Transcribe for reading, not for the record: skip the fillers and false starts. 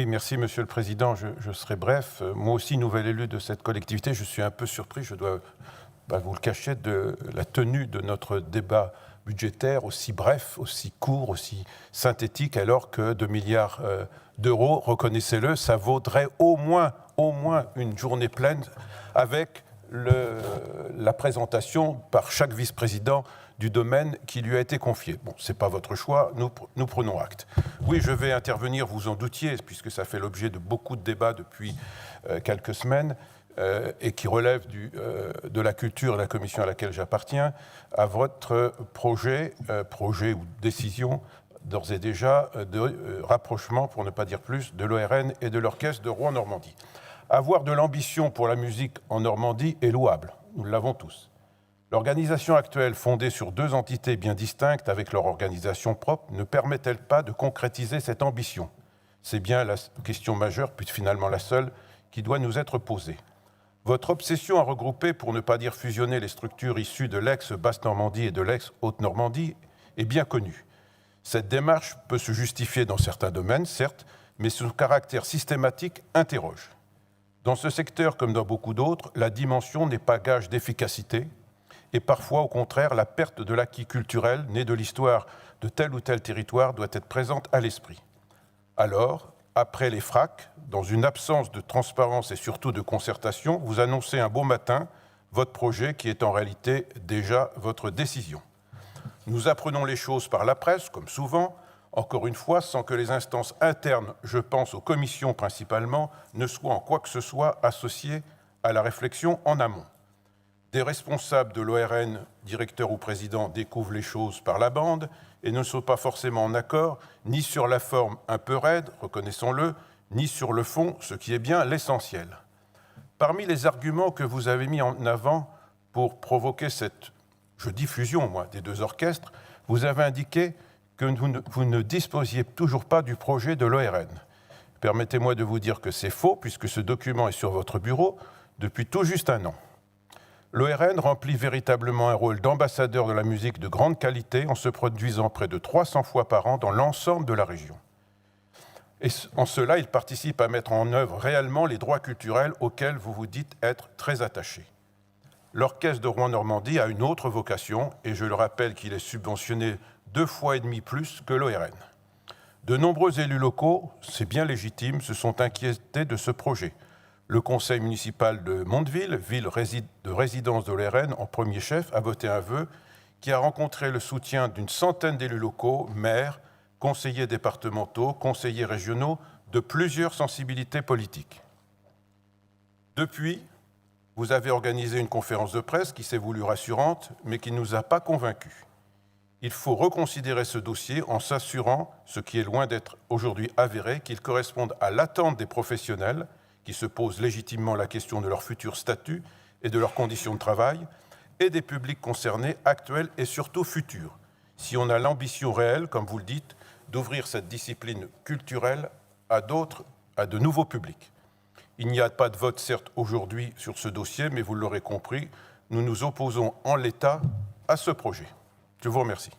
Oui, merci Monsieur le Président, je serai bref. Moi aussi, nouvel élu de cette collectivité, je suis un peu surpris, je dois pas vous le cacher, de la tenue de notre débat budgétaire aussi bref, aussi court, aussi synthétique, alors que 2 milliards d'euros, reconnaissez-le, ça vaudrait au moins une journée pleine avec la présentation par chaque vice-président du domaine qui lui a été confié. Bon, ce n'est pas votre choix, nous prenons acte. Oui, je vais intervenir, vous en doutiez, puisque ça fait l'objet de beaucoup de débats depuis quelques semaines, et qui relève de la culture et de la commission à laquelle j'appartiens, à votre projet ou décision, d'ores et déjà, de rapprochement, pour ne pas dire plus, de l'ORN et de l'orchestre de Rouen-Normandie. Avoir de l'ambition pour la musique en Normandie est louable, nous l'avons tous. L'organisation actuelle, fondée sur deux entités bien distinctes avec leur organisation propre, ne permet-elle pas de concrétiser cette ambition? C'est bien la question majeure, puis finalement la seule, qui doit nous être posée. Votre obsession à regrouper, pour ne pas dire fusionner, les structures issues de l'ex-Basse-Normandie et de l'ex-Haute-Normandie est bien connue. Cette démarche peut se justifier dans certains domaines, certes, mais son caractère systématique interroge. Dans ce secteur, comme dans beaucoup d'autres, la dimension n'est pas gage d'efficacité, et parfois, au contraire, la perte de l'acquis culturel né de l'histoire de tel ou tel territoire doit être présente à l'esprit. Alors, après les fracs, dans une absence de transparence et surtout de concertation, vous annoncez un beau matin votre projet qui est en réalité déjà votre décision. Nous apprenons les choses par la presse, comme souvent, encore une fois, sans que les instances internes, je pense aux commissions principalement, ne soient en quoi que ce soit associées à la réflexion en amont. Des responsables de l'ORN, directeurs ou présidents, découvrent les choses par la bande et ne sont pas forcément en accord, ni sur la forme un peu raide, reconnaissons-le, ni sur le fond, ce qui est bien l'essentiel. Parmi les arguments que vous avez mis en avant pour provoquer cette, je dis fusion, moi, des deux orchestres, vous avez indiqué que vous ne disposiez toujours pas du projet de l'ORN. Permettez-moi de vous dire que c'est faux, puisque ce document est sur votre bureau depuis tout juste un an. L'ORN remplit véritablement un rôle d'ambassadeur de la musique de grande qualité en se produisant près de 300 fois par an dans l'ensemble de la région. Et en cela, il participe à mettre en œuvre réellement les droits culturels auxquels vous vous dites être très attachés. L'orchestre de Rouen-Normandie a une autre vocation, et je le rappelle qu'il est subventionné 2,5 fois plus que l'ORN. De nombreux élus locaux, c'est bien légitime, se sont inquiétés de ce projet. Le conseil municipal de Mondeville, ville de résidence de l'ORN en premier chef, a voté un vœu qui a rencontré le soutien d'une centaine d'élus locaux, maires, conseillers départementaux, conseillers régionaux, de plusieurs sensibilités politiques. Depuis, vous avez organisé une conférence de presse qui s'est voulue rassurante, mais qui ne nous a pas convaincus. Il faut reconsidérer ce dossier en s'assurant, ce qui est loin d'être aujourd'hui avéré, qu'il corresponde à l'attente des professionnels, qui se posent légitimement la question de leur futur statut et de leurs conditions de travail, et des publics concernés, actuels et surtout futurs, si on a l'ambition réelle, comme vous le dites, d'ouvrir cette discipline culturelle à de nouveaux publics. Il n'y a pas de vote, certes, aujourd'hui sur ce dossier, mais vous l'aurez compris, nous nous opposons en l'état à ce projet. Je vous remercie.